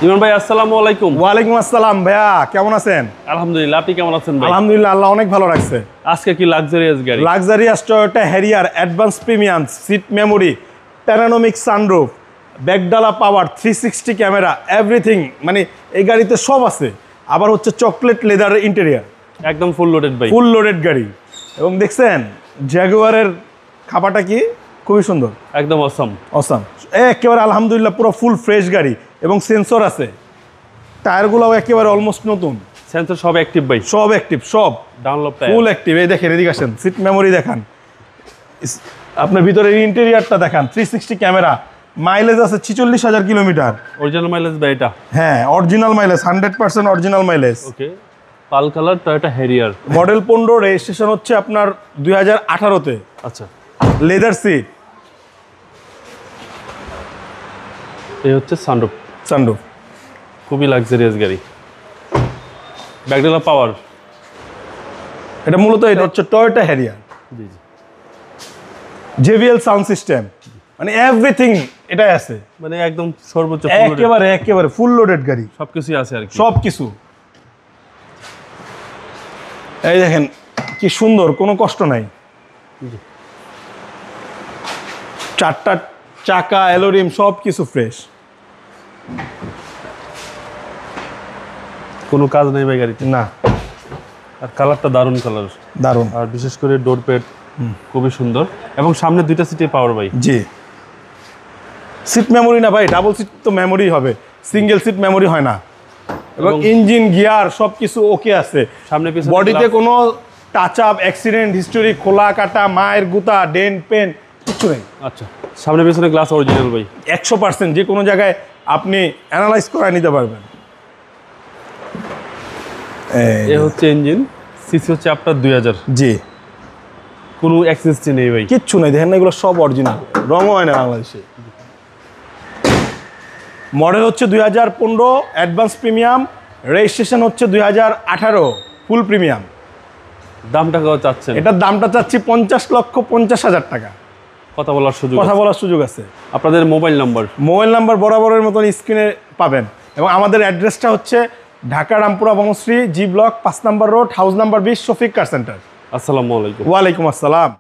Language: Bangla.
ইমন ভাই আসসালামু আলাইকুম। ওয়ালাইকুম আসসালাম ভাইয়া, কেমন আছেন? আলহামদুলিল্লাহ, আপনি কেমন আছেন ভাই? আলহামদুলিল্লাহ, আল্লাহ অনেক ভালো রাখছে। আজকে কি লাক্সারিয়াস গাড়ি? Luxurious Toyota Harrier advance premium, seat memory, panoramic sunroof, ব্যাকডালা পাওয়ার, 360 ক্যামেরা, এভরিথিং, মানে এই গাড়িতে সব আছে। আবার হচ্ছে চকলেট লেদারের ইন্টেরিয়ার, একদম ফুল লোডেড ভাই। ফুল লোডেড গাড়ি। এবং দেখছেন জাগুয়ারের খাপাটা কি খুবই সুন্দর, একদম অসম। অসাম একেবারে আলহামদুলিল্লাহ, পুরো ফুল ফ্রেশ গাড়ি এবং সেন্সর আছে। টায়ারগুলোও একেবারে অলমোস্ট নতুন, সেন্সর সব অ্যাক্টিভ ভাই, সব অ্যাক্টিভ, সব ডাউনলোড ফুল অ্যাক্টিভ। এই দেখেন, এদিকে আসেন, সিট মেমোরি দেখান, আপনার ভিতরে ইন্টেরিয়ারটা দেখান, 360 ক্যামেরা, মাইলেজ আছে 46,000 কিলোমিটার। অরিজিনাল মাইলেজ ভাই এটা? হ্যাঁ, original mileage, 100% original mileage. Okay, pearl colour Toyota Harrier, model 15, registration হচ্ছে আপনার 2018-তে। আচ্ছা, লেদার সিট, এই হচ্ছে সানরুফ, সানরুফ, খুবই লাক্সারিয়াস গাড়ি। ব্যাকডালা পাওয়ার, এটা মূলত এটা হচ্ছে টয়োটা হ্যারিয়ার। জি জি, JBL সাউন্ড সিস্টেম, মানে এভরিথিং এটাই আছে, মানে একদম সর্বোচ্চ একেবারে ফুল লোডেড গাড়ি, সবকিছুই আছে আর কি। সব কিছু। এই দেখেন কি সুন্দর, কোনো কষ্ট নাই। জি। চারটা চাকা, অ্যালোরিম, সব কিছু ফ্রেশ। কোনো কাজ নেই ভাই গাড়িতে। না, আর কালারটা দারুণ কালার, দারুণ। আর বিশেষ করে ডোর প্যাড খুবই সুন্দর, এবং সামনে দুইটা সিটে পাওয়ার ভাই। জি, সিট মেমোরি না ভাই, ডাবল সিট তো মেমোরি হবে, সিঙ্গেল সিট মেমোরি হয় না। এবং ইঞ্জিন, গিয়ার সব কিছু ওকে আছে। সামনে পিছনে বডিতে কোনো টাচ আপ, অ্যাক্সিডেন্ট হিস্টোরি, খোলা কাটা, মায়ের গুতা, ডেন্ট পেন কিছু নেই। আচ্ছা, সামনে পিছনে গ্লাস অরিজিনাল ভাই, 100%, যে কোনো জায়গায় আপনি অ্যানালাইজ করে নিতে পারবেন। এ হচ্ছে ইঞ্জিন, সিসি হচ্ছে আপনার 2000। জি, কোনো অ্যাক্সেসটি নেই ভাই, কিচ্ছু নেই, দেখেন না, এগুলো সব অরিজিনাল, রঙও হয় না বাংলাদেশে। মডেল হচ্ছে 2015, অ্যাডভান্স প্রিমিয়াম, রেজিস্ট্রেশন হচ্ছে 2018, ফুল প্রিমিয়াম। দামটা কত চাচ্ছেন? এটার দামটা চাচ্ছি 50,50,000 টাকা। কথা বলার সুযোগ কথা আছে। বলার সুযোগ আছে। আপনাদের মোবাইল নাম্বার? মোবাইল নাম্বার বরাবরের মতন স্ক্রিনে পাবেন। এবং আমাদের অ্যাড্রেসটা হচ্ছে ঢাকা রামপুরা বনশ্রী, জি ব্লক, 5 নম্বর road, house number 20, Shafiq car centre. আসসালামু আলাইকুম। ওয়ালাইকুম আসসালাম।